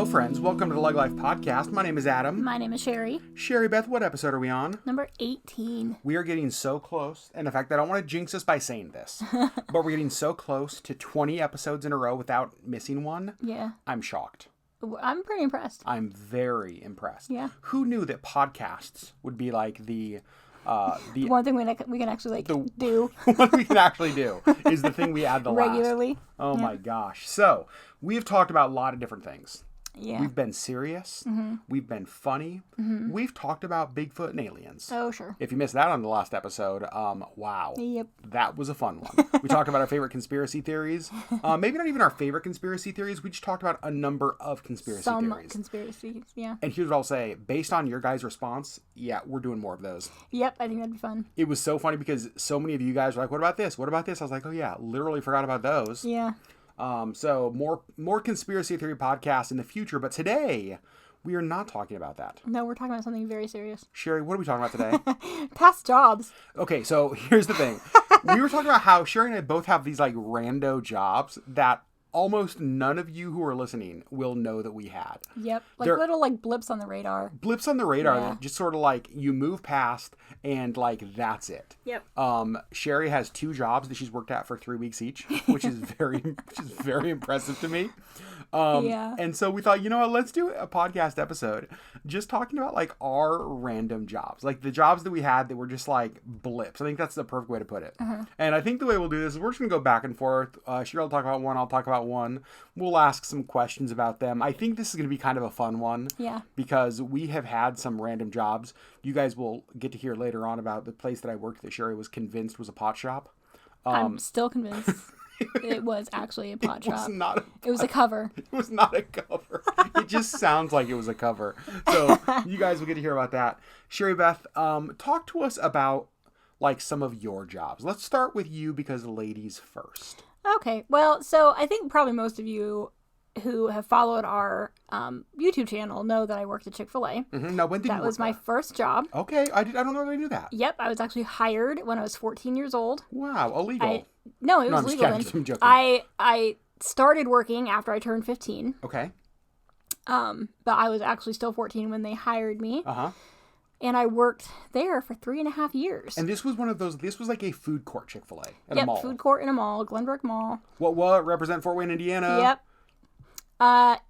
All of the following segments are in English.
Hello, friends. Welcome to the LeggLife podcast. My name is Adam. My name is Sherry. Sherry Beth, what episode are we on? Number 18. We are getting so close. And in fact, I don't want to jinx us by saying this, but we're getting so close to 20 episodes in a row without missing one. Yeah. I'm shocked. I'm pretty impressed. I'm very impressed. Yeah. Who knew that podcasts would be like the one thing we can actually do. What we can actually do is the thing we add the regularly. last. Oh my gosh. So we've talked about a lot of different things. Yeah. We've been serious. Mm-hmm. We've been funny. Mm-hmm. We've talked about Bigfoot and aliens. Oh, sure. If you missed that on the last episode, wow. Yep. That was a fun one. We talked about our favorite conspiracy theories. Maybe not even our favorite conspiracy theories. We just talked about a number of conspiracy theories. Some conspiracies, yeah. And here's what I'll say. Based on your guys' response, yeah, we're doing more of those. Yep, I think that'd be fun. It was so funny because so many of you guys were like, what about this? What about this? I was like, oh yeah, literally forgot about those. Yeah. So more conspiracy theory podcasts in the future, but today we are not talking about that. No, we're talking about something very serious. Sherry, what are we talking about today? Past jobs. Okay, so here's the thing. We were talking about how Sherry and I both have these like rando jobs that almost none of you who are listening will know that we had. Yep. Like They're little like blips on the radar. Blips on the radar Yeah. that just sort of like you move past and like that's it. Yep. Sherry has 2 jobs that she's worked at for 3 weeks each, which is very impressive to me. Yeah. And so we thought, you know what, let's do a podcast episode just talking about like our random jobs, like the jobs that we had that were just like blips. I think that's the perfect way to put it. Uh-huh. And I think the way we'll do this is we're just gonna go back and forth. Sherry will talk about one, I'll talk about one. We'll ask some questions about them. I think this is gonna be kind of a fun one. Yeah. Because we have had some random jobs. You guys will get to hear later on about the place that I worked that Sherry was convinced was a pot shop. I'm still convinced it was actually a pot shop. It was a cover. It was not a cover. It just sounds like it was a cover. So you guys will get to hear about that. Sherry Beth, talk to us about like some of your jobs. Let's start with you because ladies first. Okay. Well, so I think probably most of you who have followed our YouTube channel know that I worked at Chick-fil-A. Mm-hmm. Now, when did you work That was my first job. Okay. I don't know that I knew that. Yep. I was actually hired when I was 14 years old. Wow. Illegal. No, it was I'm just legal. kidding. I'm joking. I started working after I turned 15. Okay. But I was actually still 14 when they hired me. Uh-huh. And I worked there for 3.5 years. And this was this was like a food court Chick-fil-A at a Yep, mall. food court in a mall, Glenbrook Mall. What represent Fort Wayne, Indiana? Yep.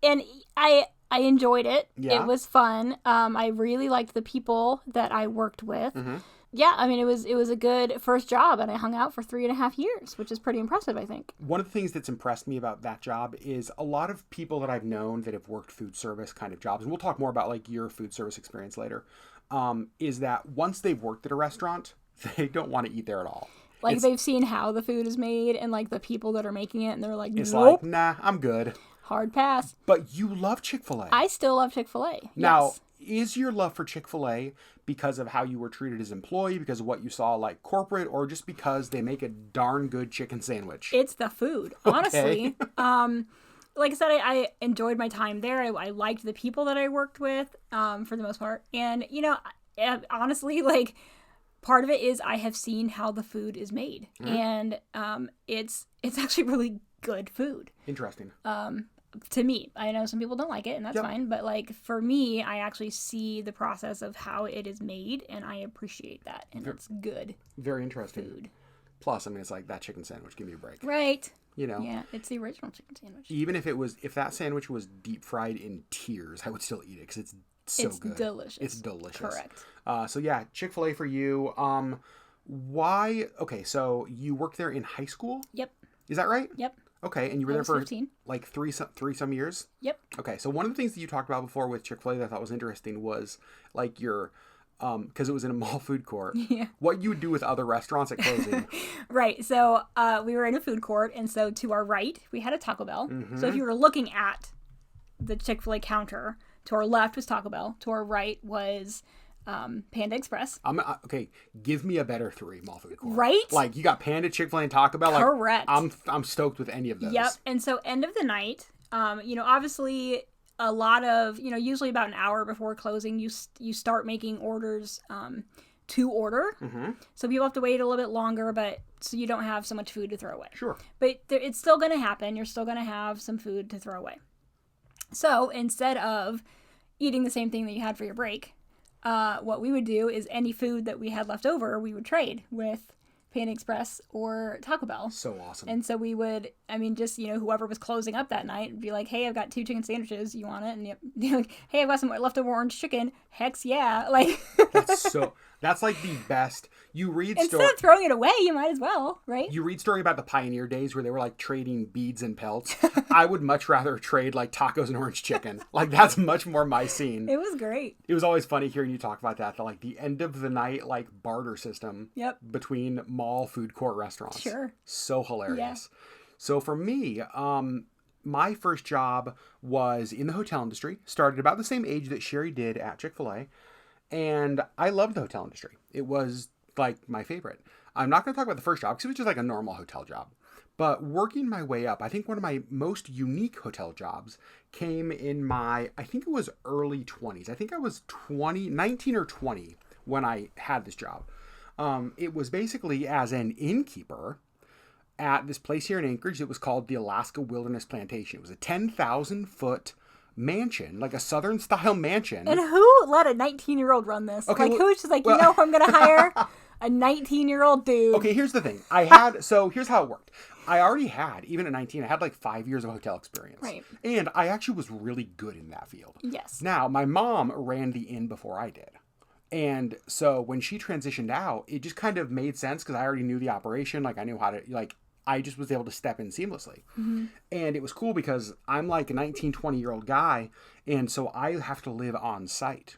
And I enjoyed it. Yeah. It was fun. I really liked the people that I worked with. Mm-hmm. Yeah, I mean, it was a good first job, and I hung out for 3.5 years, which is pretty impressive, I think. One of the things that's impressed me about that job is a lot of people that I've known that have worked food service kind of jobs, and we'll talk more about like your food service experience later, is that once they've worked at a restaurant, they don't want to eat there at all. Like, they've seen how the food is made and, like, the people that are making it, and they're like, It's nope. like, nah, I'm good. Hard pass. But you love Chick-fil-A. I still love Chick-fil-A. Now, yes. is your love for Chick-fil-A because of how you were treated as an employee, because of what you saw like corporate, or just because they make a darn good chicken sandwich? It's the food, honestly. Like I said, I enjoyed my time there. I liked the people that I worked with for the most part. And, you know, honestly, like, part of it is I have seen how the food is made. Mm-hmm. And it's actually really good food. Interesting. To me. I know some people don't like it, and that's fine. But, like, for me, I actually see the process of how it is made, and I appreciate that. And it's good. Very interesting. Food. Plus, I mean, it's like that chicken sandwich. Give me a break. Right. You know? Yeah, it's the original chicken sandwich. Even if that sandwich was deep fried in tears, I would still eat it because it's so good. It's delicious. It's delicious. Correct. So yeah, Chick-fil-A for you. Why? Okay, so you worked there in high school? Yep. Is that right? Yep. Okay, and you were there for 15. like three some years? Yep. Okay, so one of the things that you talked about before with Chick-fil-A that I thought was interesting was like your, because it was in a mall food court, what you would do with other restaurants at closing. Right, so we were in a food court, and so to our right, we had a Taco Bell. Mm-hmm. So if you were looking at the Chick-fil-A counter, to our left was Taco Bell, to our right was Panda Express. Okay, give me a better 3 mall food court. Right? Like, you got Panda, Chick-fil-A, and Taco Bell. Correct. Like, I'm stoked with any of those. Yep. And so end of the night, you know, obviously a lot of, you know, usually about an hour before closing, you start making orders to order. Mm-hmm. So people have to wait a little bit longer, but so you don't have so much food to throw away. Sure. But it's still going to happen. You're still going to have some food to throw away. So instead of eating the same thing that you had for your break, what we would do is any food that we had left over, we would trade with Panda Express or Taco Bell. So awesome. And so we would, I mean, just, whoever was closing up that night would be like, hey, I've got 2 chicken sandwiches. You want it? And you're like, hey, I've got some leftover orange chicken. Hex yeah. Like, that's like the best. You read instead of throwing it away, you might as well, right? You read story about the pioneer days where they were like trading beads and pelts. I would much rather trade like tacos and orange chicken. Like that's much more my scene. It was great. It was always funny hearing you talk about that. The end of the night like barter system. Yep. Between mall food court restaurants. Sure. So hilarious. Yeah. So for me, my first job was in the hotel industry. Started about the same age that Sherry did at Chick-fil-A. And I loved the hotel industry. It was like my favorite. I'm not going to talk about the first job because it was just like a normal hotel job. But working my way up, I think one of my most unique hotel jobs came in I think it was early 20s. I think I was 19 or 20 when I had this job. It was basically as an innkeeper at this place here in Anchorage. It was called the Alaska Wilderness Plantation. It was a 10,000 foot mansion, like a southern style mansion. And who let a 19-year-old run this? Okay, like, who's just like, who I'm going to hire a 19-year-old dude? Okay, here's the thing. So here's how it worked. I already had, even at 19, I had like 5 years of hotel experience. Right. And I actually was really good in that field. Yes. Now, my mom ran the inn before I did. And so when she transitioned out, it just kind of made sense because I already knew the operation. Like I knew how to, I just was able to step in seamlessly. Mm-hmm. And it was cool because I'm like a 19, 20-year-old guy. And so I have to live on site.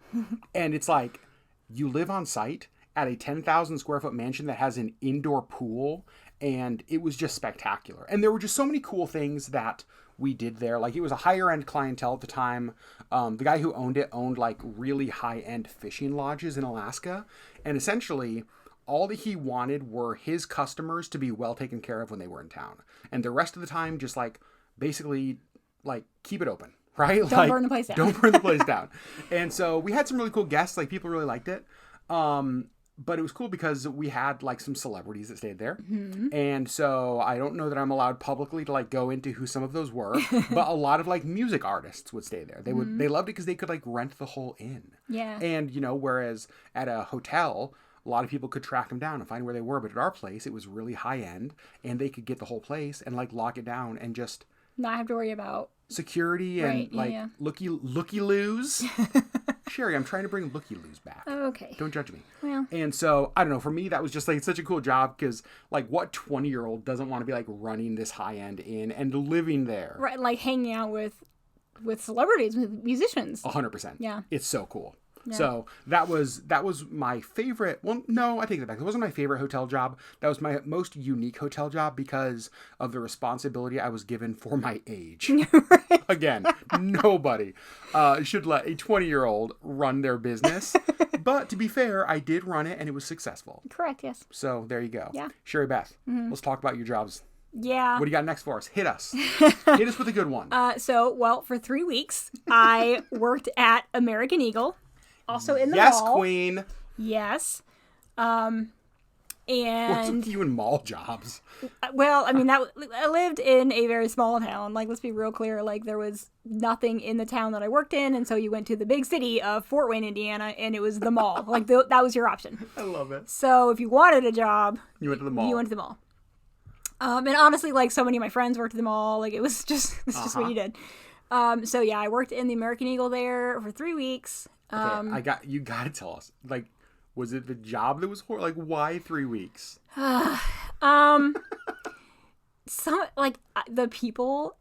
And it's like, you live on site at a 10,000 square foot mansion that has an indoor pool. And it was just spectacular. And there were just so many cool things that we did there. Like it was a higher end clientele at the time. The guy who owned it owned like really high end fishing lodges in Alaska. And essentially all that he wanted were his customers to be well taken care of when they were in town. And the rest of the time, just like basically like keep it open, right? Don't burn the place down. Don't burn the place down. And so we had some really cool guests. Like people really liked it. But it was cool because we had like some celebrities that stayed there. Mm-hmm. And so I don't know that I'm allowed publicly to like go into who some of those were, but a lot of like music artists would stay there. They would, they loved it because they could like rent the whole inn. Yeah. And whereas at a hotel, a lot of people could track them down and find where they were. But at our place, it was really high end and they could get the whole place and like lock it down and just not have to worry about security and looky-loos. Sherry, I'm trying to bring looky-loos back. Okay. Don't judge me. Well. And so, I don't know, for me, that was just like such a cool job because like what 20-year-old doesn't want to be like running this high-end inn and living there? Right, like hanging out with celebrities, with musicians. 100%. Yeah. It's so cool. Yeah. So that was my favorite. Well, no, I take that back. It wasn't my favorite hotel job. That was my most unique hotel job because of the responsibility I was given for my age. Right. Again, nobody should let a 20-year-old run their business. But to be fair, I did run it and it was successful. Correct, yes. So there you go. Yeah. Sherry Beth, let's talk about your jobs. Yeah. What do you got next for us? Hit us. Hit us with a good one. For 3 weeks, I worked at American Eagle. Also in the mall. Yes, queen. Yes. And what's with you and mall jobs? Well, I mean, I lived in a very small town. Like, let's be real clear. Like, there was nothing in the town that I worked in, and so you went to the big city of Fort Wayne, Indiana, and it was the mall. Like, that was your option. I love it. So if you wanted a job, you went to the mall. You went to the mall. And honestly, like, so many of my friends worked at the mall. Like, it's just what you did. So yeah, I worked in the American Eagle there for 3 weeks. Okay, you gotta tell us. Like, was it the job that was horrible? Like, why 3 weeks? Some like the people.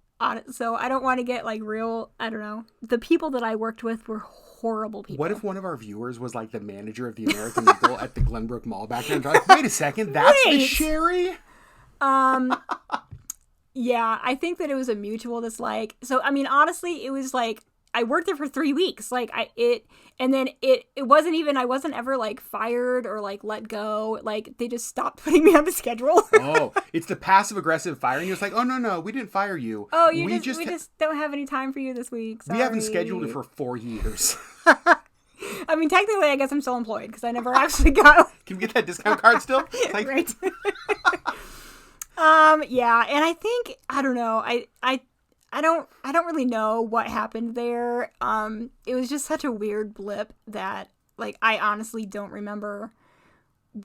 So I don't want to get like real. I don't know. The people that I worked with were horrible people. What if one of our viewers was like the manager of the American Eagle at the Glenbrook Mall back then? Like, wait a second, that's the Sherry. Yeah, I think that it was a mutual dislike. So I mean, honestly, it was like. I worked there for 3 weeks. Like it wasn't even, I wasn't ever like fired or like let go. Like they just stopped putting me on the schedule. Oh, it's the passive aggressive firing. It's like, oh no, we didn't fire you. Oh, we just don't have any time for you this week. Sorry. We haven't scheduled it for 4 years. I mean, technically, I guess I'm still employed because I never actually got. Can we get that discount card still? Like... Right. Yeah, and I think I don't know. don't really know what happened there. It was just such a weird blip that, like, I honestly don't remember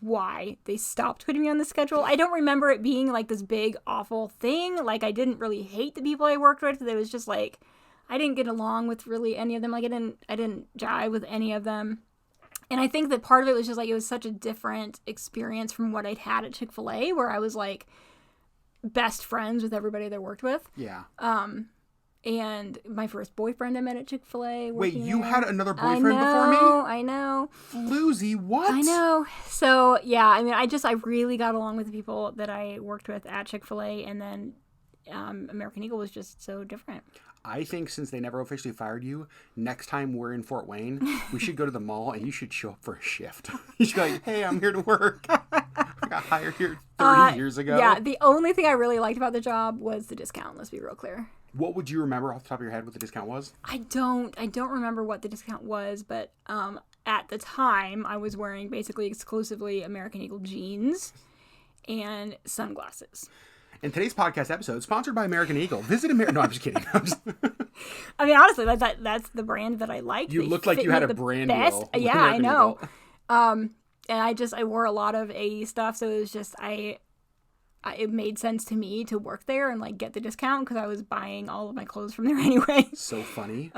why they stopped putting me on the schedule. I don't remember it being like this big awful thing. Like, I didn't really hate the people I worked with. It was just like I didn't get along with really any of them. Like, I didn't jive with any of them. And I think that part of it was just like it was such a different experience from what I'd had at Chick-fil-A, where I was like best friends with everybody that I worked with. Yeah. And my first boyfriend I met at Chick-fil-A. Wait, you had another boyfriend before me? I know. Floozy, what? I know. So, yeah, I mean, I really got along with the people that I worked with at Chick-fil-A, and then American Eagle was just so different. I think since they never officially fired you, next time we're in Fort Wayne, we should go to the mall and you should show up for a shift. You should be like, hey, I'm here to work. I got hired here 30 years ago. Yeah, the only thing I really liked about the job was the discount, let's be real clear. What would you remember off the top of your head what the discount was? I don't remember what the discount was, but at the time I was wearing basically exclusively American Eagle jeans and sunglasses. And today's podcast episode is sponsored by American Eagle. Visit American... No, I'm just kidding. I mean, honestly, that's the brand that I liked. You looked like you had a brand deal. Yeah, I know. And I wore a lot of AE stuff, so it was just it made sense to me to work there and like get the discount because I was buying all of my clothes from there anyway. So funny.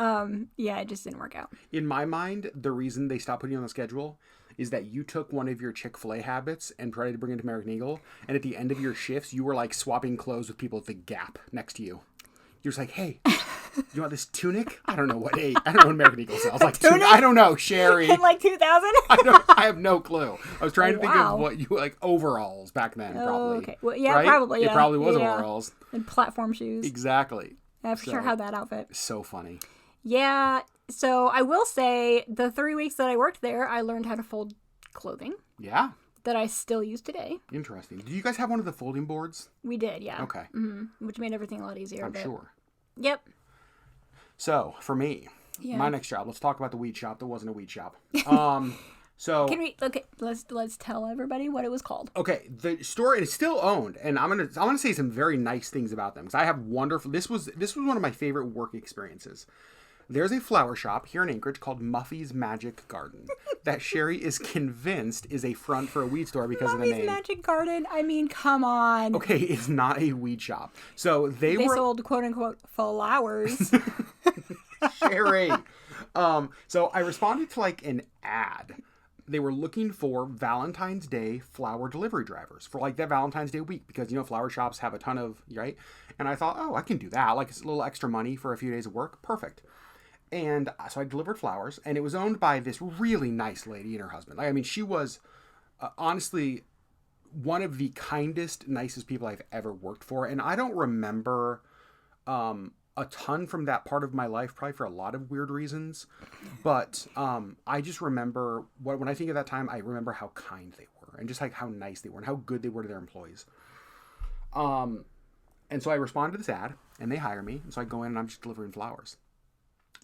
Yeah, it just didn't work out. In my mind, the reason they stopped putting you on the schedule is that you took one of your Chick-fil-A habits and tried to bring it to American Eagle, and at the end of your shifts, you were like swapping clothes with people at the Gap next to you. You're just like, hey, you want this tunic? I don't know what American Eagle sells. Like, I don't know, Sherry. In like 2000? I have no clue. I was trying to think of what you like overalls back then, probably. Okay. Well, yeah, right? probably. Yeah. It probably was overalls. And platform shoes. Exactly. I for sure had that outfit. So funny. Yeah. So I will say the 3 weeks that I worked there, I learned how to fold clothing. Yeah. That I still use today. Interesting. Do you guys have one of the folding boards? We did, yeah. Okay. Mm-hmm. Which made everything a lot easier. I'm sure. Yep. So, for me, my next job, let's talk about the weed shop that wasn't a weed shop. So can we let's tell everybody what it was called. Okay, the store is still owned, and I'm gonna say some very nice things about them because I have wonderful. This was one of my favorite work experiences. There's a flower shop here in Anchorage called Muffy's Magic Garden that Sherry is convinced is a front for a weed store because of the name. Muffy's Magic Garden? I mean, come on. Okay, it's not a weed shop. So they sold quote unquote flowers. Sherry. So I responded to like an ad. They were looking for Valentine's Day flower delivery drivers for like that Valentine's Day week because, you know, flower shops have a ton of, right? And I thought, oh, I can do that. Like it's a little extra money for a few days of work. Perfect. And so I delivered flowers, and it was owned by this really nice lady and her husband. Like, I mean, she was honestly one of the kindest, nicest people I've ever worked for. And I don't remember a ton from that part of my life, probably for a lot of weird reasons. But I just remember, when I think of that time, I remember how kind they were and just like how nice they were and how good they were to their employees. And so I responded to this ad, and they hire me. And so I go in, and I'm just delivering flowers.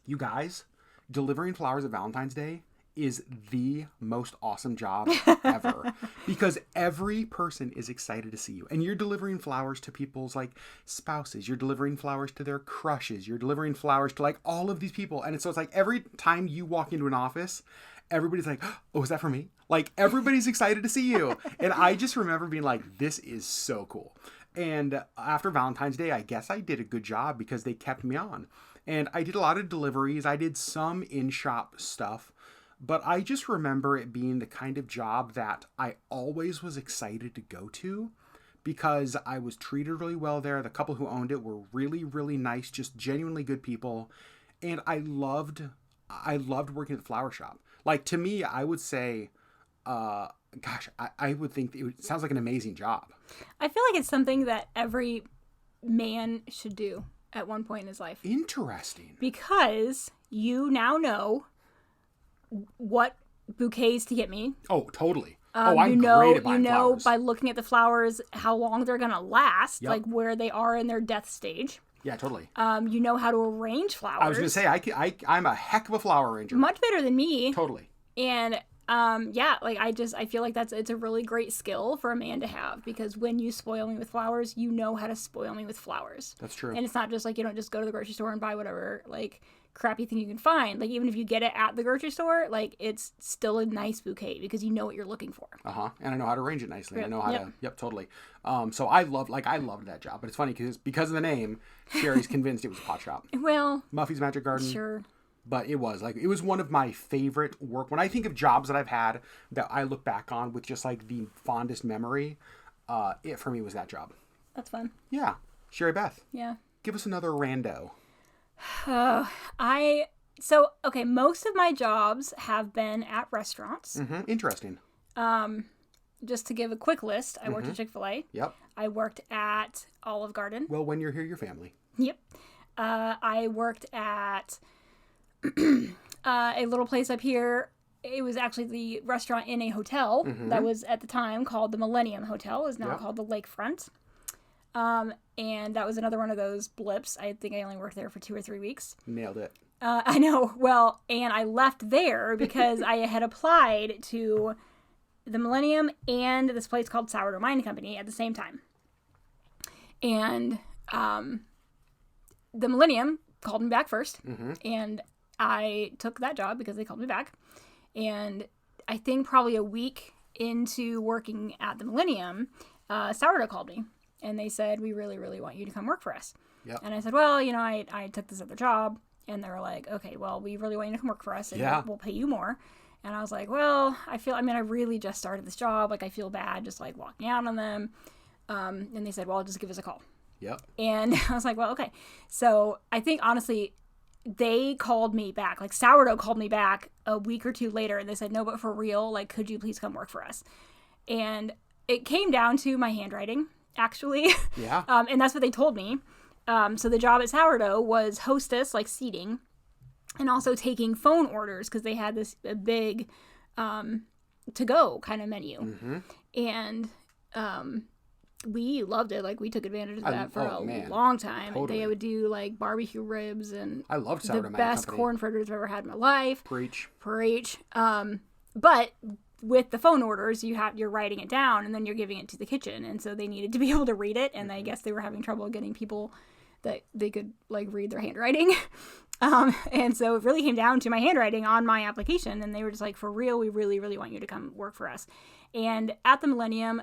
You guys, delivering flowers at Valentine's Day is the most awesome job ever because every person is excited to see you, and you're delivering flowers to people's like spouses, you're delivering flowers to their crushes, you're delivering flowers to like all of these people. And so it's like every time you walk into an office, everybody's like, oh, is that for me? Like everybody's excited to see you. And I just remember being like, this is so cool. And after Valentine's Day, I guess I did a good job because they kept me on. And I did a lot of deliveries. I did some in-shop stuff. But I just remember it being the kind of job that I always was excited to go to because I was treated really well there. The couple who owned it were really, really nice, just genuinely good people. And I loved working at the flower shop. Like, to me, I would say, I would think it sounds like an amazing job. I feel like it's something that every man should do at one point in his life. Interesting. Because you now know what bouquets to get me. Oh, totally. I'm great at buying flowers. By looking at the flowars how long they're going to last, yep. like where they are in their death stage. Yeah, totally. You know how to arrange flowers. I was going to say, I'm a heck of a flower arranger. Much better than me. Totally. And Yeah, like I feel like it's a really great skill for a man to have, because when you spoil me with flowers, you know how to spoil me with flowers. That's true. And it's not just like, you don't just go to the grocery store and buy whatever, like, crappy thing you can find. Like, even if you get it at the grocery store, like, it's still a nice bouquet because you know what you're looking for. And I know how to arrange it nicely. Yep. I know how to. Yep, totally. So I loved that job, but it's funny because of the name, Sherry's convinced it was a pot shop. Well, Muffy's Magic Garden. Sure. But it was one of my favorite work. When I think of jobs that I've had that I look back on with just like the fondest memory, it for me was that job. That's fun. Yeah. Sherry Beth. Yeah. Give us another rando. Okay, most of my jobs have been at restaurants. Interesting. Just to give a quick list, I worked at Chick-fil-A. Yep. I worked at Olive Garden. Well, when you're here, your family. Yep. I worked at a little place up here. It was actually the restaurant in a hotel that was at the time called the Millennium Hotel. Is now called the Lakefront. And that was another one of those blips. I think I only worked there for 2 or 3 weeks. Nailed it. I know. Well, and I left there because I had applied to the Millennium and this place called Sourdough Mine Company at the same time. And the Millennium called me back first. And I took that job because they called me back. And I think probably a week into working at the Millennium, Sourdough called me. And they said, we really, really want you to come work for us. Yep. And I said, well, I took this other job. And they were like, okay, well, we really want you to come work for us. And we'll pay you more. And I was like, well, I really just started this job. Like, I feel bad just, like, walking out on them. And they said, well, just give us a call. Yep. And I was like, well, okay. So I think, honestly, they called me back. Like, Sourdough called me back a week or two later. And they said, no, but for real, like, could you please come work for us? And it came down to my handwriting, actually. Yeah. And that's what they told me. So the job at Sourdough was hostess, like seating, and also taking phone orders because they had this big to-go kind of menu. And we loved it. Like, we took advantage of that for a long time. Totally. They would do, like, barbecue ribs and I loved Sourdough the Mine best Company. corn fritters I've ever had in my life. Preach. But with the phone orders, you're writing it down and then you're giving it to the kitchen. And so they needed to be able to read it. And I guess they were having trouble getting people that they could, like, read their handwriting. And so it really came down to my handwriting on my application. And they were just like, for real, we really, really want you to come work for us. And at the Millennium,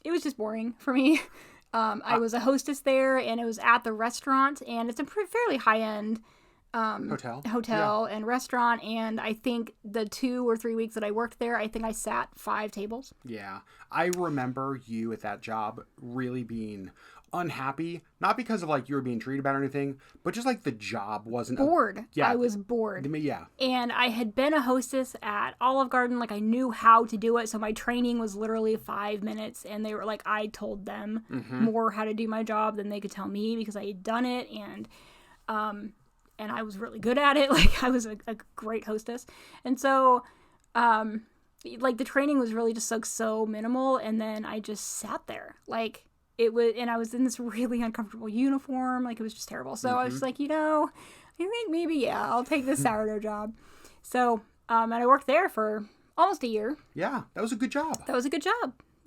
it was just boring for me. I was a hostess there, and it was at the restaurant, and it's a fairly high-end hotel and restaurant. And I think the 2 or 3 weeks that I worked there, I think I sat 5 tables. Yeah. I remember you at that job really being unhappy, not because of like you were being treated bad or anything, but just like the job wasn't bored. I was bored. Yeah. And I had been a hostess at Olive Garden. Like, I knew how to do it. So my training was literally 5 minutes, and they were like, I told them more how to do my job than they could tell me because I had done it. And I was really good at it. Like, I was a great hostess. And so, like, the training was really just like so minimal. And then I just sat there. Like, it was, and I was in this really uncomfortable uniform. Like, it was just terrible. So I was just like, I think maybe, I'll take this sourdough job. So, and I worked there for almost a year. Yeah, that was a good job.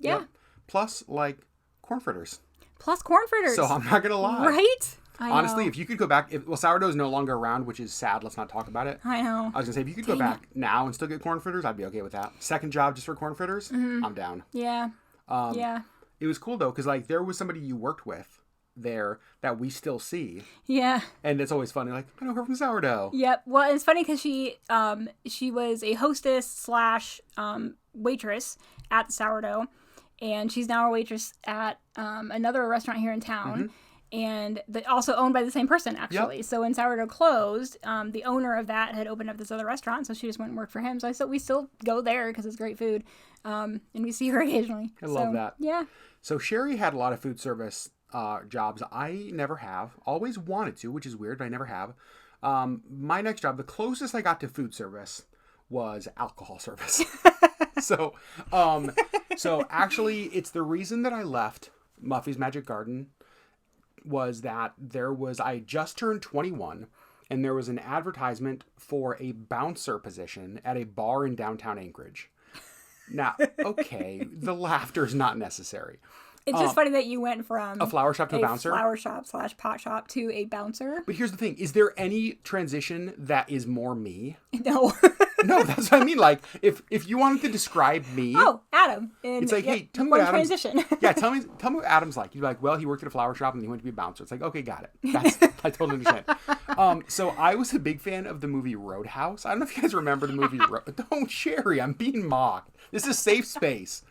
Yeah. Yep. Plus, like, corn fritters. So I'm not going to lie. Right? Honestly, if you could go back, sourdough is no longer around, which is sad. Let's not talk about it. I know. I was going to say, if you could go back now and still get corn fritters, I'd be okay with that. Second job just for corn fritters, I'm down. Yeah. Yeah. It was cool, though, because, like, there was somebody you worked with there that we still see. Yeah. And it's always funny, like, I know her from Sourdough. Yep. Well, it's funny because she was a hostess / waitress at the Sourdough, and she's now a waitress at another restaurant here in town. And also owned by the same person, actually. Yep. So when Sourdough closed, the owner of that had opened up this other restaurant, so she just went and worked for him. So we still go there because it's great food, and we see her occasionally. I love that. Yeah. So Sherry had a lot of food service jobs. I never have. Always wanted to, which is weird, but I never have. My next job, the closest I got to food service was alcohol service. So actually, it's the reason that I left Muffy's Magic Garden was that I just turned 21, and there was an advertisement for a bouncer position at a bar in downtown Anchorage. Now, okay, the laughter is not necessary. It's just funny that you went from a flower shop to a bouncer. Flower shop / pot shop to a bouncer. But here's the thing. Is there any transition that is more me? No. No, that's what I mean. Like, if you wanted to describe me. Oh, Adam. It's like, hey, tell me what Adam's... transition. Yeah, tell me what Adam's like. You'd be like, well, he worked at a flower shop and he went to be a bouncer. It's like, okay, got it. I totally understand. So I was a big fan of the movie Roadhouse. I don't know if you guys remember the movie Don't, Sherry, I'm being mocked. This is a safe space.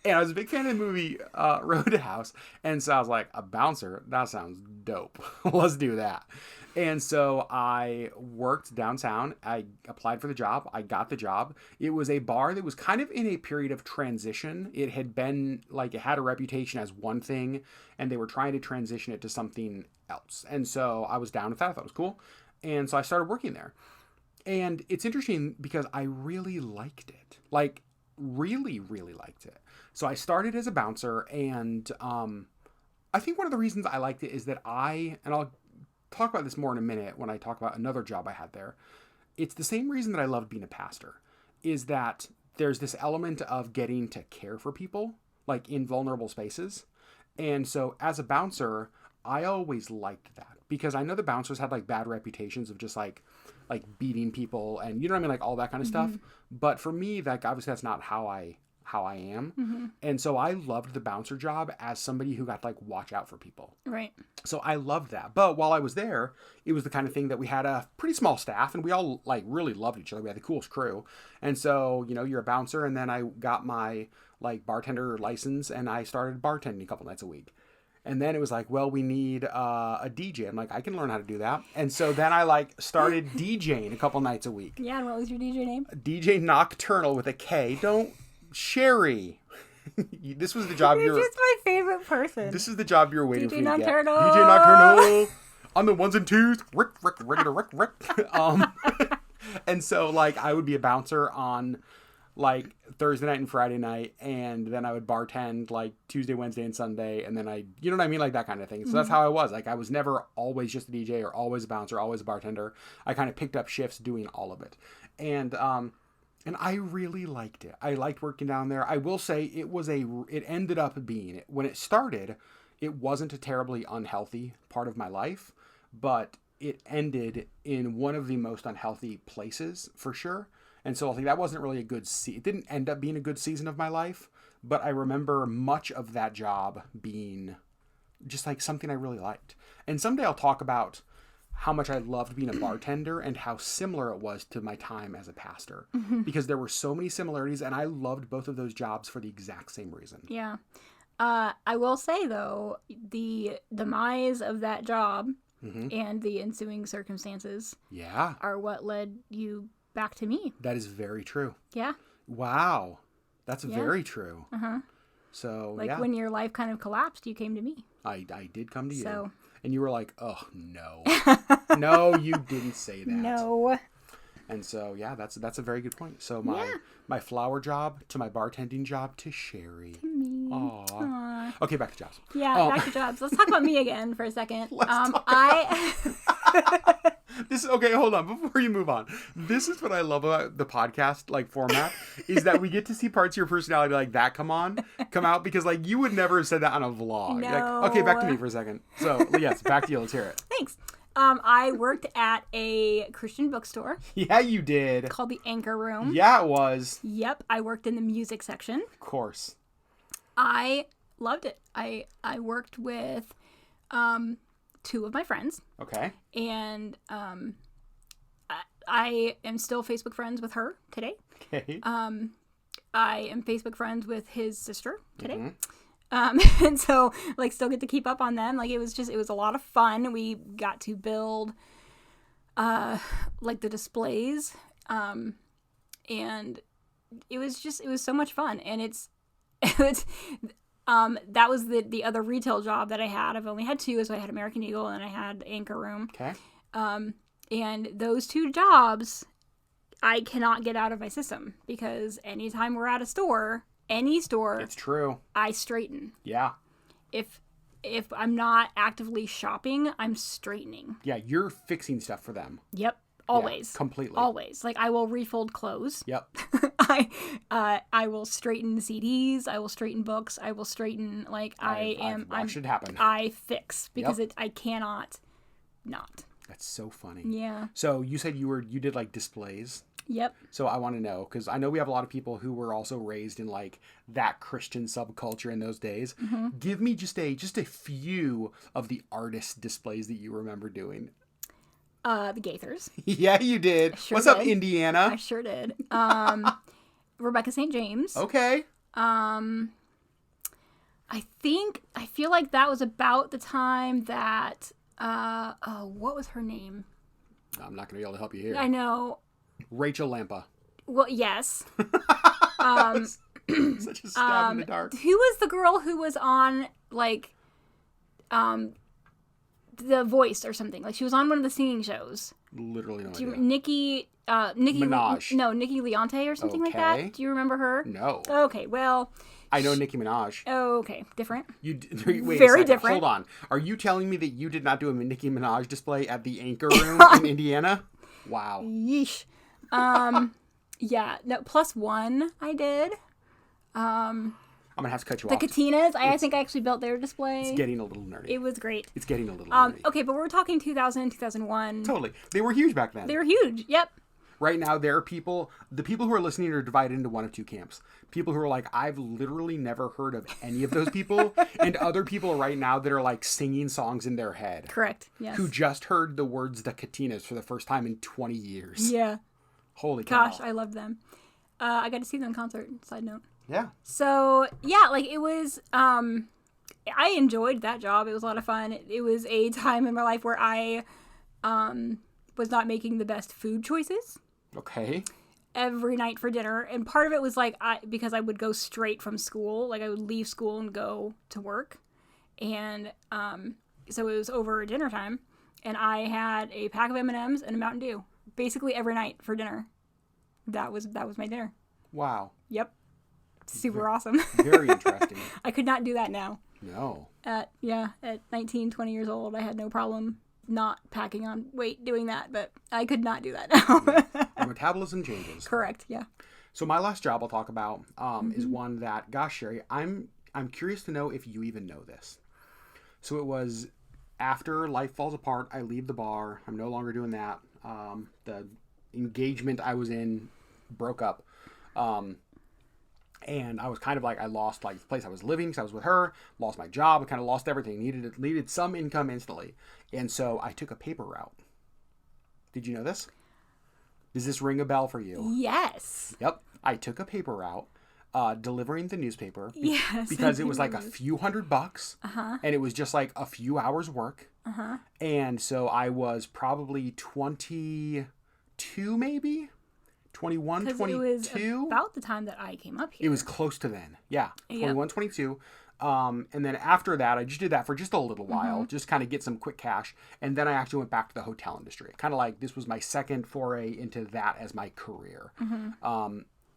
And I was a big fan of the movie Roadhouse. And so I was like, a bouncer? That sounds dope. Let's do that. And so I worked downtown. I applied for the job. I got the job. It was a bar that was kind of in a period of transition. It had been like, it had a reputation as one thing, and they were trying to transition it to something else. And so I was down with that. I thought it was cool. And so I started working there. And it's interesting because I really liked it. Like, really, really liked it. So I started as a bouncer, and I think one of the reasons I liked it is that and I'll talk about this more in a minute when I talk about another job I had there. It's the same reason that I loved being a pastor, is that there's this element of getting to care for people, like in vulnerable spaces. And so as a bouncer, I always liked that, because I know the bouncers had like bad reputations of just like beating people and, you know what I mean? Like all that kind of stuff. But for me, like, obviously that's not how I am. And so I loved the bouncer job as somebody who got to like watch out for people. Right. So I loved that. But while I was there, it was the kind of thing that we had a pretty small staff and we all like really loved each other. We had the coolest crew. And so, you know, you're a bouncer, and then I got my like bartender license and I started bartending a couple nights a week. And then it was like, well, we need a DJ. I'm like, I can learn how to do that. And so then I like started DJing a couple nights a week. Yeah, and what was your DJ name? DJ Nocturnal with a K. Don't, Sherry. This was the job You're just my favorite person. This is the job you're waiting for me to get. DJ Nocturnal. On the ones and twos. Rick. And so like I would be a bouncer on like Thursday night and Friday night, and then I would bartend like Tuesday, Wednesday, and Sunday, and then you know what I mean? Like that kind of thing. So that's how I was. Like I was never always just a DJ or always a bouncer, always a bartender. I kind of picked up shifts doing all of it. And I really liked it. I liked working down there. I will say it ended up being, when it started, it wasn't a terribly unhealthy part of my life, but it ended in one of the most unhealthy places for sure. And so I think that wasn't really it didn't end up being a good season of my life, but I remember much of that job being just like something I really liked. And someday I'll talk about how much I loved being a bartender and how similar it was to my time as a pastor, because there were so many similarities, and I loved both of those jobs for the exact same reason. Yeah. I will say though, the demise of that job and the ensuing circumstances are what led you back to me. That is very true. Yeah. Wow. That's very true. So, like when your life kind of collapsed, you came to me. I did come to you. So. And you were like, oh, no. No, you didn't say that. No. And so, yeah, that's a very good point. So my flower job to my bartending job to Sherry. To me. Aww. Okay, back to jobs. Yeah, back to jobs. Let's talk about me again for a second. This is okay. Hold on, before you move on. This is what I love about the podcast like format is that we get to see parts of your personality like that come out, because like you would never have said that on a vlog. No. Like, okay, back to me for a second. So yes, back to you. Let's hear it. Thanks. I worked at a Christian bookstore. Yeah, you did. Called the Anchor Room. Yeah, it was. Yep, I worked in the music section. Of course. I loved it. I worked with two of my friends. Okay. And I am still Facebook friends with her today. Okay. I am Facebook friends with his sister today. And so like still get to keep up on them. Like it was a lot of fun. We got to build like the displays. And it was so much fun. And it's that was the other retail job that I had. I've only had two, so I had American Eagle and I had Anchor Room. Okay. And those two jobs I cannot get out of my system, because anytime we're at a store, any store, it's true, I straighten. Yeah. If if I'm not actively shopping, I'm straightening. Yeah, you're fixing stuff for them. Yep. Always. Yeah, completely. Always. Like, I will refold clothes. Yep. I will straighten CDs. I will straighten books. I will straighten, like, I've watched it happen. I fix because I cannot not. That's so funny. Yeah. So you said you did like displays. Yep. So I want to know, because I know we have a lot of people who were also raised in like that Christian subculture in those days. Mm-hmm. Give me just a few of the artist displays that you remember doing. The Gaithers. Yeah, you did. Sure What's did. up, Indiana? I sure did. Rebecca St. James. Okay. I feel like that was about the time that, what was her name? I'm not going to be able to help you here. I know. Rachel Lampa. Well, yes. Such a stab in the dark. Who was the girl who was on, like, The Voice or something? Like, she was on one of the singing shows. Literally no idea. Nikki Minaj. Nikki Leonte or something like that. Do you remember her? No. Okay, well. I know Nicki Minaj. Oh, okay. Different. Wait Very a second. different. Hold on. Are you telling me that you did not do a Nicki Minaj display at the Anchor Room in Indiana? Wow. Yeesh. Yeah. No, +1 I did. I'm going to have to cut you The off. Katinas, I think I actually built their display. It's getting a little nerdy. It was great. It's getting a little nerdy. Okay, but we're talking 2000, 2001. Totally. They were huge back then. They were huge. Yep. Right now, there are the people who are listening are divided into one of two camps. People who are like, I've literally never heard of any of those people. And other people right now that are like singing songs in their head. Correct. Yes. Who just heard the words the Katinas for the first time in 20 years. Yeah. Holy cow. Gosh, I loved them. I got to see them in concert, side note. Yeah. So, yeah, like, it was, I enjoyed that job. It was a lot of fun. It was a time in my life where I was not making the best food choices. Okay. Every night for dinner. And part of it was, like, because I would go straight from school. Like, I would leave school and go to work. And so it was over dinner time. And I had a pack of M&Ms and a Mountain Dew. Basically every night for dinner. That was my dinner. Wow. Yep. Super awesome. Very interesting. I could not do that now. No. At 19, 20 years old, I had no problem not packing on weight doing that, but I could not do that now. Our metabolism changes. Correct, yeah. So my last job I'll talk about is one that, gosh, Sherry, I'm curious to know if you even know this. So it was after life falls apart, I leave the bar. I'm no longer doing that. The engagement I was in broke up. And I was kind of like, I lost like the place I was living because I was with her, lost my job, I kind of lost everything, needed some income instantly. And so I took a paper route. Did you know this? Does this ring a bell for you? Yes. Yep. I took a paper route, delivering the newspaper. Yes. Because it was like a few $100. Uh-huh. And it was just like a few hours work. Uh-huh. And so I was probably 22 maybe? 21, 22. It was about the time that I came up here. It was close to then. Yeah. 21, Yep. 22. And then after that, I just did that for just a little while, just kind of get some quick cash. And then I actually went back to the hotel industry. Kind of like this was my second foray into that as my career.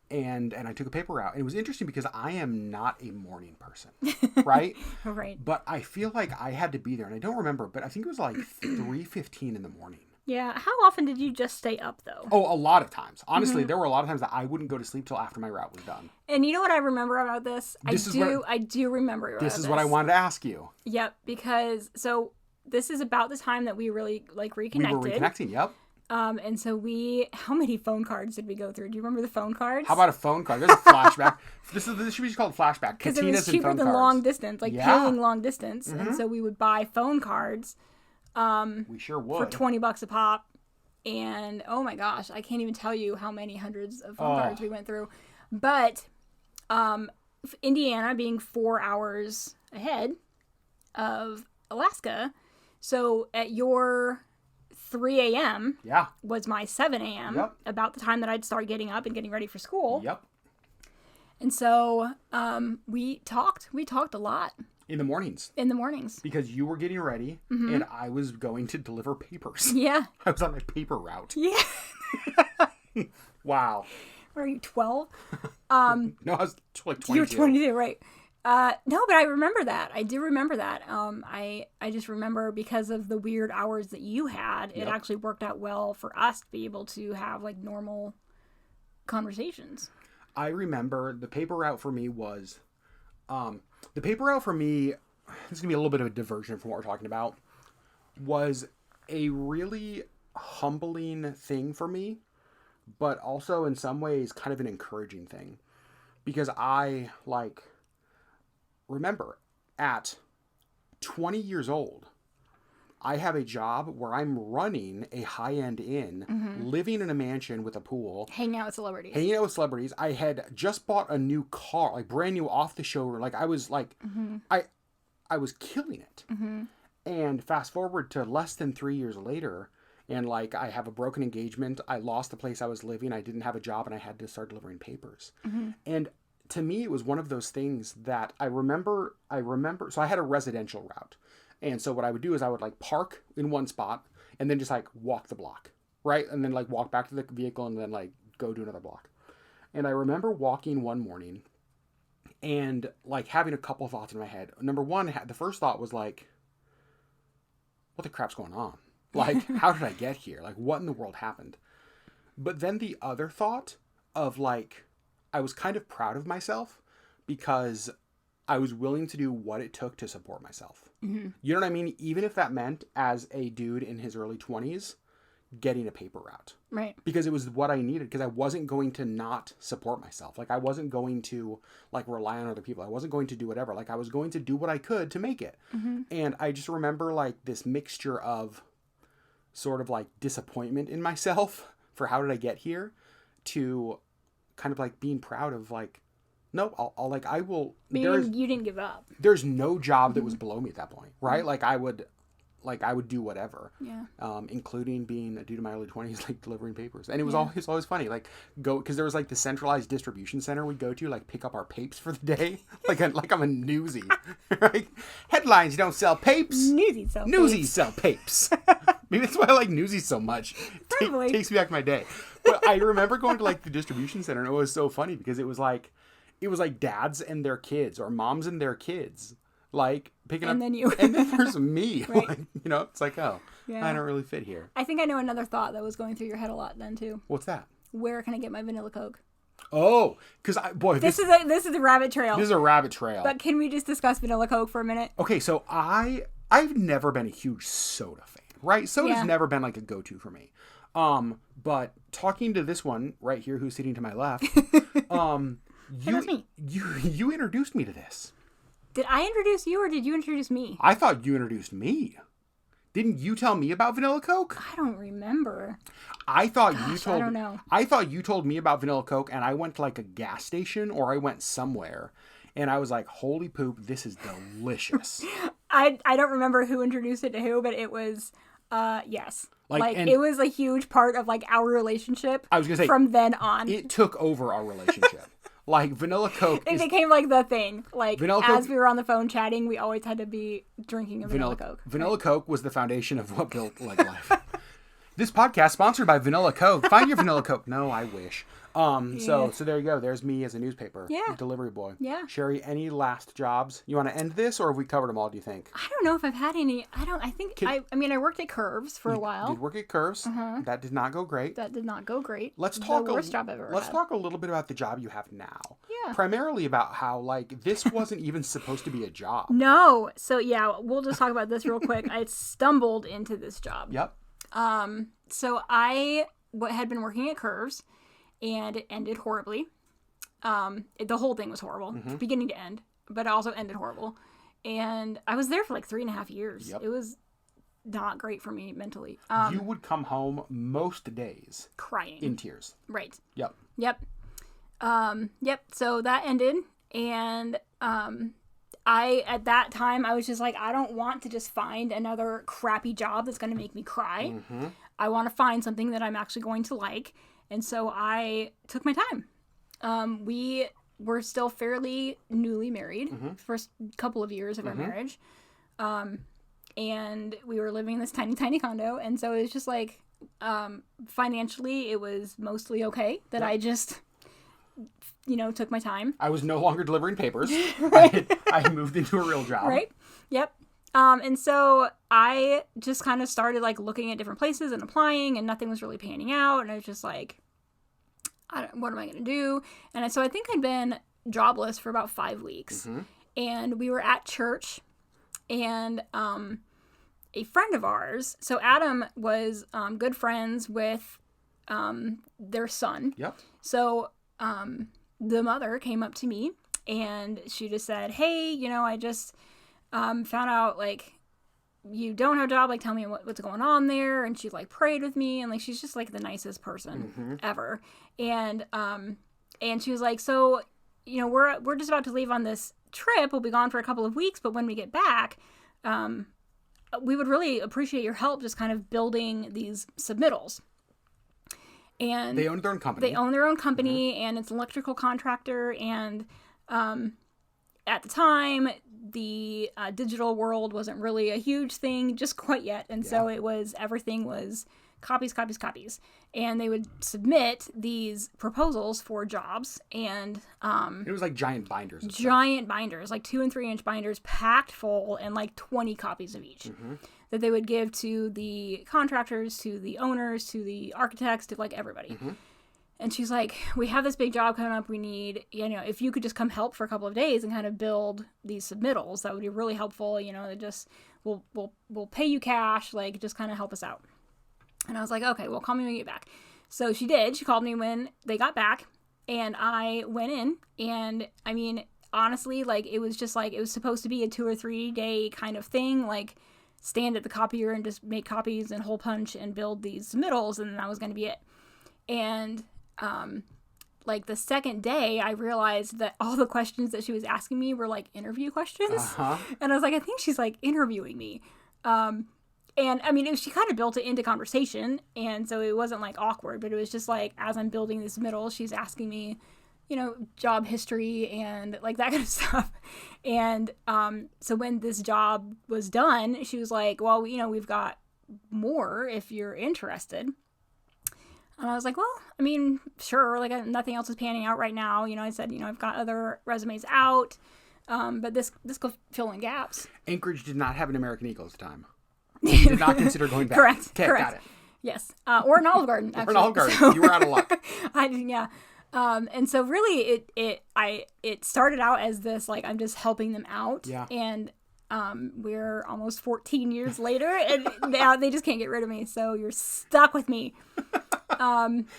And I took a paper route. And it was interesting because I am not a morning person, right? Right. But I feel like I had to be there. And I don't remember, but I think it was like 3:15 in the morning. Yeah. How often did you just stay up, though? Oh, a lot of times. Honestly, there were a lot of times that I wouldn't go to sleep till after my route was done. And you know what I remember about this? I do remember about this. This is what I wanted to ask you. Yep, because this is about the time that we really like reconnected. We were reconnecting, yep. And so how many phone cards did we go through? Do you remember the phone cards? How about a phone card? There's a flashback. This should be called flashback. Because it was cheaper than long distance, paying long distance. And so we would buy phone cards. We sure would. For $20 a pop. And oh my gosh, I can't even tell you how many hundreds of phone cards we went through. But Indiana being 4 hours ahead of Alaska, so at your 3 a.m. was my 7 a.m. About the time that I'd start getting up and getting ready for school. Yep. And so we talked a lot. In the mornings. Because you were getting ready, and I was going to deliver papers. Yeah. I was on my paper route. Yeah. Wow. Were you 12? No, I was like 22. You were 22, right. No, but I remember that. I do remember that. I just remember because of the weird hours that you had, it actually worked out well for us to be able to have like normal conversations. I remember the paper route for me was, this is going to be a little bit of a diversion from what we're talking about, was a really humbling thing for me, but also in some ways kind of an encouraging thing. Because I, like, remember at 20 years old, I have a job where I'm running a high-end inn, living in a mansion with a pool. Hanging out with celebrities. I had just bought a new car, like brand new off the showroom. Like I was like, I was killing it. And fast forward to less than 3 years later, and like I have a broken engagement. I lost the place I was living. I didn't have a job, and I had to start delivering papers. And to me, it was one of those things that I remember. So I had a residential route. And so what I would do is I would like park in one spot and then just like walk the block, right? And then like walk back to the vehicle and then like go do another block. And I remember walking one morning and like having a couple of thoughts in my head. Number one, the first thought was like, what the crap's going on? Like, how did I get here? Like, what in the world happened? But then the other thought of like, I was kind of proud of myself because I was willing to do what it took to support myself. You know what I mean? Even if that meant as a dude in his early 20s, getting a paper route. Right. Because it was what I needed. Because I wasn't going to not support myself. Like I wasn't going to like rely on other people. I wasn't going to do whatever. Like I was going to do what I could to make it. And I just remember like this mixture of sort of like disappointment in myself for how did I get here to kind of like being proud of like, no, I will. You didn't give up. There's no job that was below me at that point, right? Like I would do whatever. Yeah. Including being a dude in my early 20s, like delivering papers. And it was always funny. Like because there was like the centralized distribution center we'd go to, like pick up our papes for the day. like I'm a newsie, right? Headlines don't sell papes. Newsies sell papes. Maybe that's why I like Newsies so much. Takes me back to my day. But I remember going to like the distribution center and it was so funny because it was like dads and their kids or moms and their kids. Like picking up, and then there's me. Right. Like, it's like, I don't really fit here. I think I know another thought that was going through your head a lot then too. What's that? Where can I get my vanilla Coke? Oh, because this is a rabbit trail. This is a rabbit trail. But can we just discuss vanilla Coke for a minute? Okay, so I've never been a huge soda fan, right? Soda's never been like a go-to for me. But talking to this one right here, who's sitting to my left, you introduced me to this. Did I introduce you or did you introduce me? I thought you introduced me. Didn't you tell me about vanilla Coke? I don't remember. I don't know. I thought you told me about vanilla Coke and I went to like a gas station or I went somewhere and I was like, holy poop, this is delicious. I don't remember who introduced it to who, but it was, yes. It was a huge part of like our relationship. I was going to say. From then on. It took over our relationship. Like vanilla Coke. It became like the thing. Like as we were on the phone chatting, we always had to be drinking a vanilla Coke. Vanilla Coke was the foundation of what built LeggLife. This podcast sponsored by Vanilla Coke. Find your vanilla Coke. No, I wish. So there you go. There's me as a newspaper delivery boy. Yeah. Sherry, any last jobs? You want to end this, or have we covered them all? Do you think? I don't know if I've had any. I worked at Curves for a while. Did work at Curves. That did not go great. Let's talk. The worst job I've ever had. Let's talk a little bit about the job you have now. Yeah. Primarily about how like this wasn't even supposed to be a job. No. So yeah, we'll just talk about this real quick. I stumbled into this job. Yep. So I had been working at Curves. And it ended horribly. The whole thing was horrible, beginning to end, but it also ended horrible. And I was there for like 3.5 years. Yep. It was not great for me mentally. You would come home most days crying, in tears. Right. Yep. So that ended, and at that time I was just like, I don't want to just find another crappy job that's going to make me cry. I want to find something that I'm actually going to like. And so I took my time. We were still fairly newly married, first couple of years of our marriage. And we were living in this tiny, tiny condo. And so it was just like, financially, it was mostly okay that I just took my time. I was no longer delivering papers. Right. I moved into a real job. Right. Yep. And so I just kind of started like looking at different places and applying, and nothing was really panning out. And I was just like, what am I going to do? And so I think I'd been jobless for about 5 weeks. Mm-hmm. And we were at church, and a friend of ours, so Adam was good friends with their son. Yep. So the mother came up to me, and she just said, hey, I just found out, like, you don't have a job, like, tell me what's going on there. And she, like, prayed with me, and, like, she's just, like, the nicest person ever. And she was like, so, we're just about to leave on this trip. We'll be gone for a couple of weeks, but when we get back, we would really appreciate your help just kind of building these submittals. And they own their own company. Mm-hmm. And it's an electrical contractor. And at the time, the digital world wasn't really a huge thing just quite yet. And so everything was copies. And they would submit these proposals for jobs. And it was like giant binders. Like 2 and 3 inch binders packed full, and like 20 copies of each that they would give to the contractors, to the owners, to the architects, to like everybody. And she's like, we have this big job coming up. We need, if you could just come help for a couple of days and kind of build these submittals, that would be really helpful. Just we'll pay you cash, like just kind of help us out. And I was like, okay, well, call me when you get back. So she did. She called me when they got back, and I went in. And I mean, honestly, like, it was just like, it was supposed to be a 2 or 3 day kind of thing, like stand at the copier and just make copies and hole punch and build these submittals, and that was going to be it. And like the second day, I realized that all the questions that she was asking me were like interview questions. And I was like, I think she's like interviewing me. And I mean, she kind of built it into conversation, and so it wasn't like awkward, but it was just like, as I'm building this middle, she's asking me, job history and like that kind of stuff. And so when this job was done, she was like, well, we've got more if you're interested. And I was like, well, I mean, sure, like nothing else is panning out right now. I said, I've got other resumes out, but this could fill in gaps. Anchorage did not have an American Eagle at the time. You did not consider going back. Correct. Okay, correct. Got it. Yes. Or an Olive Garden, actually. Or an Olive Garden. So, you were out of luck. Yeah. And so really it started out as this, like, I'm just helping them out. Yeah. And we're almost 14 years later, and now they just can't get rid of me. So you're stuck with me.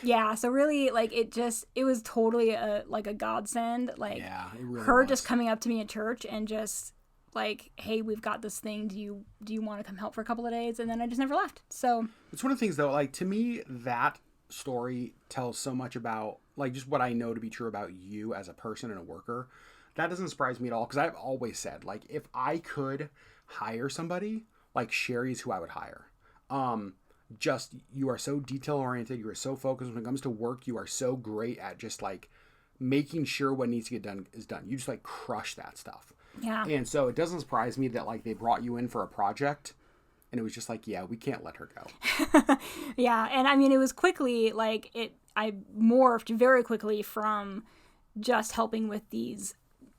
Yeah. So really, like, it was totally a godsend. Like, yeah, it really her was. just coming up to me at church and just like, hey, we've got this thing. Do you want to come help for a couple of days? And then I just never left. So it's one of the things, though, like, to me, that story tells so much about, like, just what I know to be true about you as a person and a worker. That doesn't surprise me at all, because I've always said, like, if I could hire somebody, like, Sherry's who I would hire. Just, you are so detail oriented, you are so focused when it comes to work, you are so great at just, like, making sure what needs to get done is done. You just, like, crush that stuff. yeah. And so it doesn't surprise me that, like, they brought you in for a project, and it was just like, yeah, we can't let her go. Yeah. And I mean, it was quickly, like, I morphed very quickly from just helping with these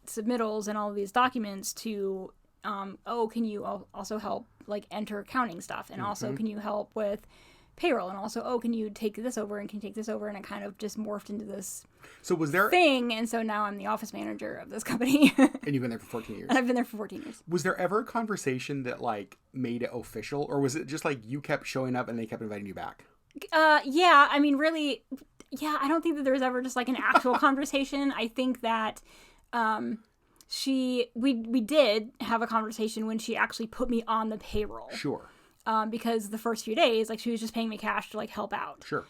submittals and all of these documents to, can you also help, like, enter accounting stuff? And also, can you help with payroll? And also, can you take this over, and can you take this over? And it kind of just morphed into this thing. And so now I'm the office manager of this company. And you've been there for 14 years. And I've been there for 14 years. Was there ever a conversation that, like, made it official? Or was it just, like, you kept showing up and they kept inviting you back? Yeah. I mean, really, yeah, I don't think that there was ever just, like, an actual conversation. I think that we did have a conversation when she actually put me on the payroll. Sure. Because the first few days, like, she was just paying me cash to, like, help out. Sure.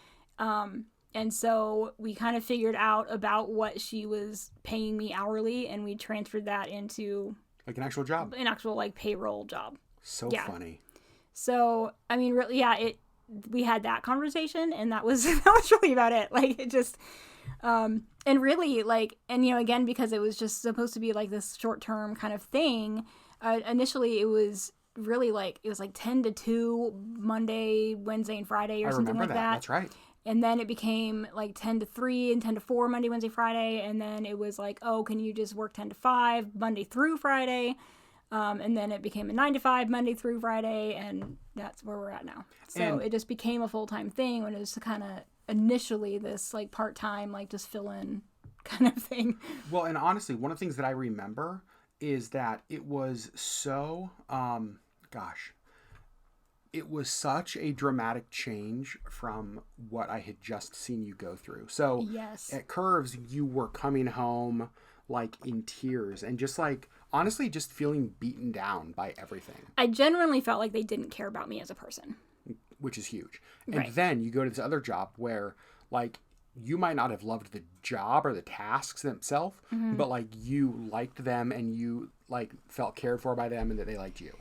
And so we kind of figured out about what she was paying me hourly, and we transferred that into, like, an actual job. An actual, like, payroll job. So funny. So, I mean, really, yeah, we had that conversation, and that was really about it. Like, it just, and really, like, and, again, because it was just supposed to be, like, this short-term kind of thing, initially it was really, like, it was like 10 to 2 Monday, Wednesday, and Friday or something like that. That's right. And then it became like 10 to 3 and 10 to 4 Monday, Wednesday, Friday. And then it was like, oh, can you just work 10 to 5 Monday through Friday? And then it became a 9 to 5 Monday through Friday. And that's where we're at now. So it just became a full-time thing when it was kind of initially this like part-time, like just fill in kind of thing. Well, and honestly, one of the things that I remember is that it was so, it was such a dramatic change from what I had just seen you go through. So yes. At Curves, you were coming home like in tears and just like, honestly, just feeling beaten down by everything. I genuinely felt like they didn't care about me as a person. Which is huge. And right. Then you go to this other job where like you might not have loved the job or the tasks themselves, but like you liked them and you like felt cared for by them and that they liked you.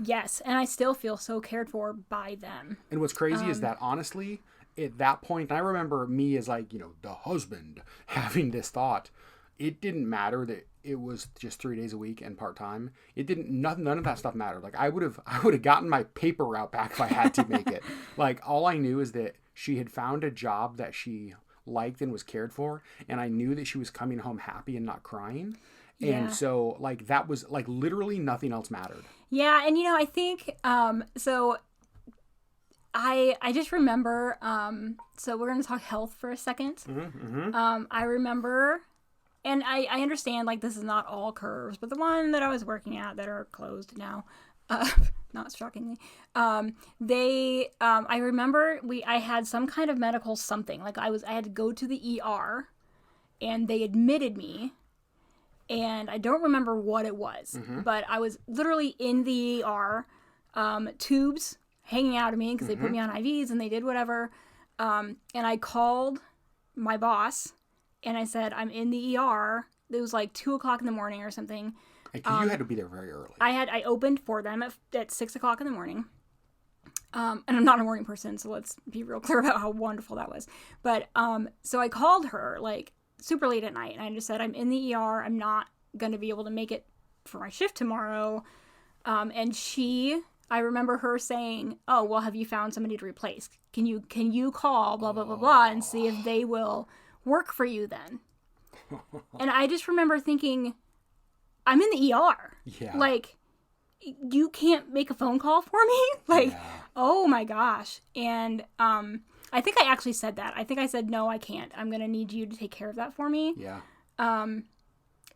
Yes, and I still feel so cared for by them. And what's crazy is that honestly, at that point, I remember me as like, the husband having this thought. It didn't matter that it was just 3 days a week and part-time. It didn't, none of that stuff mattered. Like I would have gotten my paper route back if I had to make it. Like all I knew is that she had found a job that she liked and was cared for. And I knew that she was coming home happy and not crying. And so like, that was like literally nothing else mattered. Yeah. And I think, so I just remember, so we're going to talk health for a second. I remember, and I understand like this is not all Curves, but the one that I was working at that are closed now, not shockingly, I remember I had some kind of medical something, like I had to go to the ER and they admitted me. And I don't remember what it was, but I was literally in the ER, tubes hanging out of me because they put me on IVs and they did whatever. And I called my boss and I said, I'm in the ER. It was like 2:00 in the morning or something. Because you had to be there very early. I opened for them at 6:00 in the morning. And I'm not a morning person, so let's be real clear about how wonderful that was. But so I called her like super late at night and I just said, I'm in the ER. I'm not going to be able to make it for my shift tomorrow. And I remember her saying, oh, well, have you found somebody to replace? Can you call blah, blah, blah, blah, and see if they will work for you then? And I just remember thinking, I'm in the ER. Yeah. Like, you can't make a phone call for me? Like, oh my gosh. And, I think I actually said that. I think I said, no, I can't. I'm going to need you to take care of that for me. Yeah. And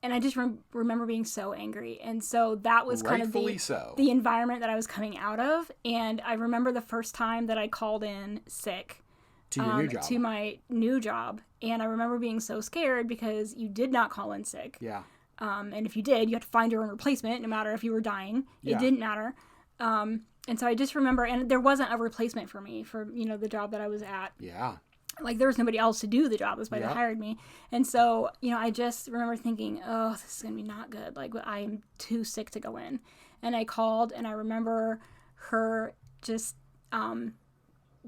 I just remember being so angry. And so that was kind of the environment that I was coming out of. And I remember the first time that I called in sick to your new job. To my new job. And I remember being so scared because you did not call in sick. Yeah. And if you did, you had to find your own replacement, no matter if you were dying. Yeah. It didn't matter. And so I just remember, and there wasn't a replacement for me for, the job that I was at. Yeah. Like, there was nobody else to do the job. That's why they hired me. And so, I just remember thinking, oh, this is going to be not good. Like, I am too sick to go in. And I called, and I remember her just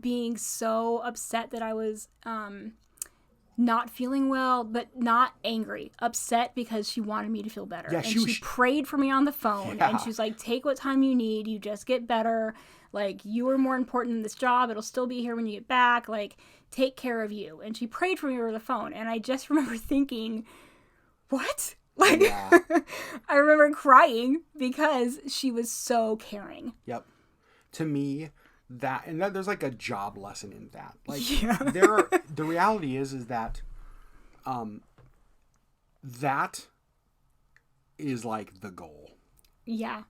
being so upset that I was not feeling well, but not angry. Upset because she wanted me to feel better. Yeah, and she prayed for me on the phone. Yeah. And she was like, take what time you need. You just get better. Like, you are more important than this job. It'll still be here when you get back. Like, take care of you. And she prayed for me over the phone. And I just remember thinking, what? Like, I remember crying because she was so caring. Yep. To me, there's like a job lesson in that. Like, the reality is that, that is like the goal. Yeah.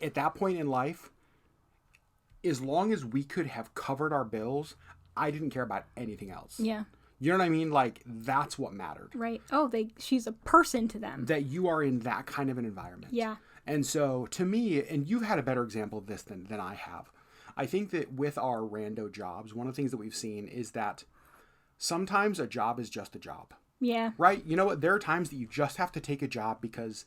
At that point in life, as long as we could have covered our bills, I didn't care about anything else. Yeah. You know what I mean? Like, that's what mattered. Right. Oh, she's a person to them. That you are in that kind of an environment. Yeah. And so, to me, and you've had a better example of this than I have, I think that with our rando jobs, one of the things that we've seen is that sometimes a job is just a job. Yeah. Right? You know what? There are times that you just have to take a job because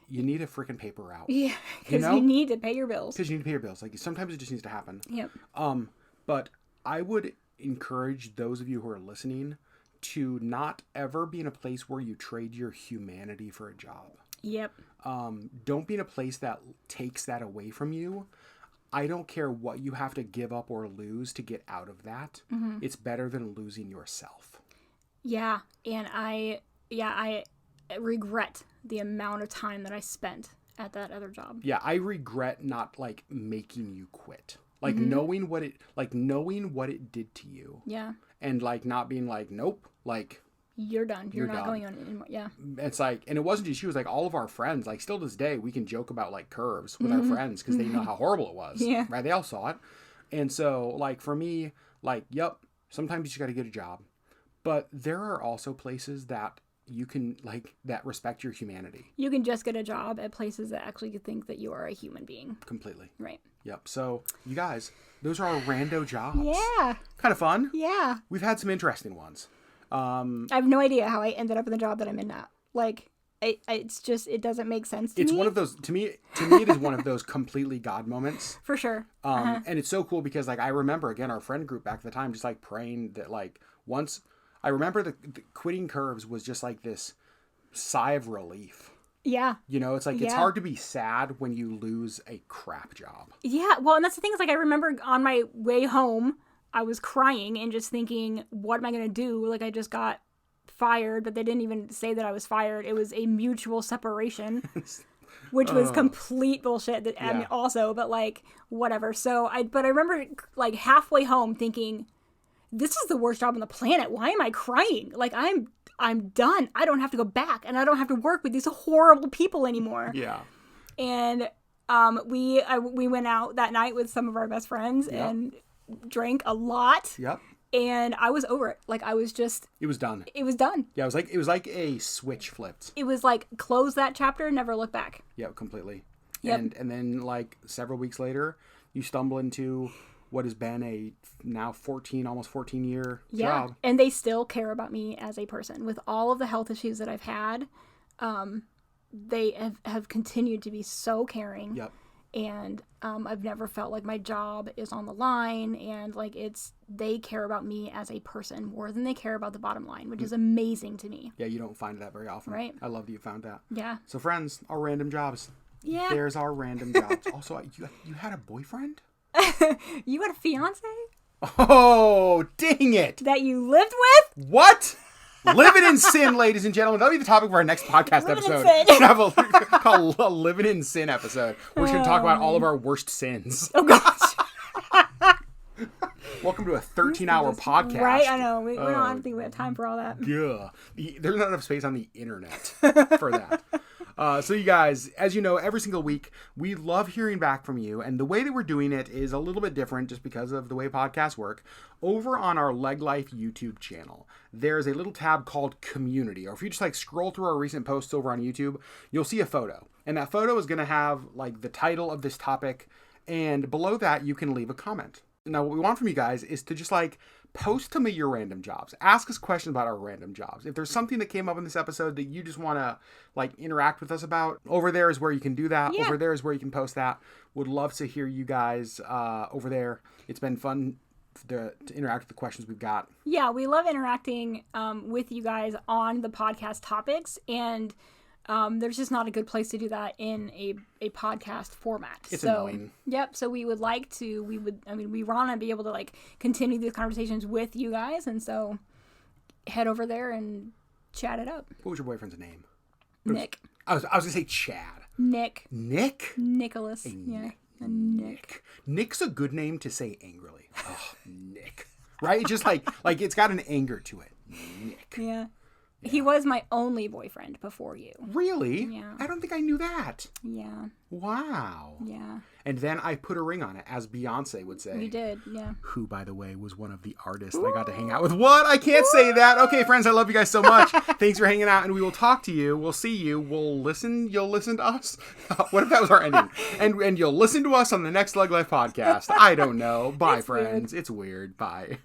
you need a freaking paper route. Yeah. Because you need to pay your bills. Because you need to pay your bills. Like, sometimes it just needs to happen. Yep. But I would encourage those of you who are listening to not ever be in a place where you trade your humanity for a job. Yep. Don't be in a place that takes that away from you. I don't care what you have to give up or lose to get out of that. Mm-hmm. It's better than losing yourself. Yeah. And I regret the amount of time that I spent at that other job. Yeah. I regret not like making you quit. Like knowing what it did to you. Yeah. And like not being like, nope, like you're done. You're not done. Going on anymore. Yeah. It's like, and it wasn't just you, it was like all of our friends, like still to this day, we can joke about like curves with our friends because they know how horrible it was. Yeah. Right. They all saw it. And so like for me, like, yep, sometimes you just got to get a job, but there are also places that you can like that respect your humanity. You can just get a job at places that actually think that you are a human being. Completely. Right. Yep. So you guys, those are our rando jobs. Yeah. Kind of fun. Yeah. We've had some interesting ones. I have no idea how I ended up in the job that I'm in now. Like, it's just, it doesn't make sense to me. It's one of those, to me, it is one of those completely God moments. For sure. And it's so cool because, like, I remember, again, our friend group back at the time just, like, praying that, like, once, I remember the quitting Curves was just, like, this sigh of relief. Yeah. You know, it's like, it's hard to be sad when you lose a crap job. Yeah. Well, and that's the thing is, like, I remember on my way home, I was crying and just thinking, what am I going to do? Like, I just got fired, but they didn't even say that I was fired. It was a mutual separation, which was complete bullshit. I mean, also, but like, whatever. So I remember like halfway home thinking, this is the worst job on the planet. Why am I crying? Like, I'm done. I don't have to go back and I don't have to work with these horrible people anymore. Yeah. And we went out that night with some of our best friends and drank a lot. Yep. And I was over it. Like, I was just... It was done. It was done. Yeah, it was like a switch flipped. It was like, close that chapter, never look back. Yeah, completely. Yep. And then, like, several weeks later, you stumble into what has been a now almost 14-year job. And they still care about me as a person. With all of the health issues that I've had, they have continued to be so caring. Yep. And I've never felt like my job is on the line, and like they care about me as a person more than they care about the bottom line, which is amazing to me. Yeah, you don't find that very often. Right. I love that you found that. Yeah. So friends, our random jobs. Yeah. There's our random jobs. Also, you had a boyfriend? You had a fiance? Oh, dang it. That you lived with? What? Living in sin, ladies and gentlemen. That'll be the topic of our next podcast episode. We're going to have a Living in Sin episode. We're just going to talk about all of our worst sins. Oh, gosh. Welcome to a 13-hour podcast. Right, I know. I don't think we have time for all that. Yeah. There's not enough space on the internet for that. So you guys, as you know, every single week, we love hearing back from you. And the way that we're doing it is a little bit different just because of the way podcasts work. Over on our LeggLife YouTube channel, there's a little tab called Community. Or if you just like scroll through our recent posts over on YouTube, you'll see a photo. And that photo is going to have like the title of this topic. And below that, you can leave a comment. Now, what we want from you guys is to just like post to me your random jobs. Ask us questions about our random jobs. If there's something that came up in this episode that you just want to like interact with us about, over there is where you can do that. Yeah. Over there is where you can post that. Would love to hear you guys over there. It's been fun to interact with the questions we've got. Yeah, we love interacting with you guys on the podcast topics, and there's just not a good place to do that in a podcast format. It's annoying. Yep. So we would like to, we want to be able to like continue these conversations with you guys. And so head over there and chat it up. What was your boyfriend's name? Nick. I was going to say Chad. Nick. Nick? Nicholas. Yeah. Nick. Nick's a good name to say angrily. Oh, Nick. Right? Just like it's got an anger to it. Nick. Yeah. Yeah. He was my only boyfriend before you. Really? Yeah. I don't think I knew that. Yeah. Wow. Yeah. And then I put a ring on it, as Beyonce would say. You did, yeah. Who, by the way, was one of the artists I got to hang out with. What? I can't say that. Okay, friends, I love you guys so much. Thanks for hanging out, and we will talk to you. We'll see you. We'll listen. You'll listen to us. What if that was our ending? And you'll listen to us on the next LeggLife podcast. I don't know. Bye, friends. Weird. It's weird. Bye.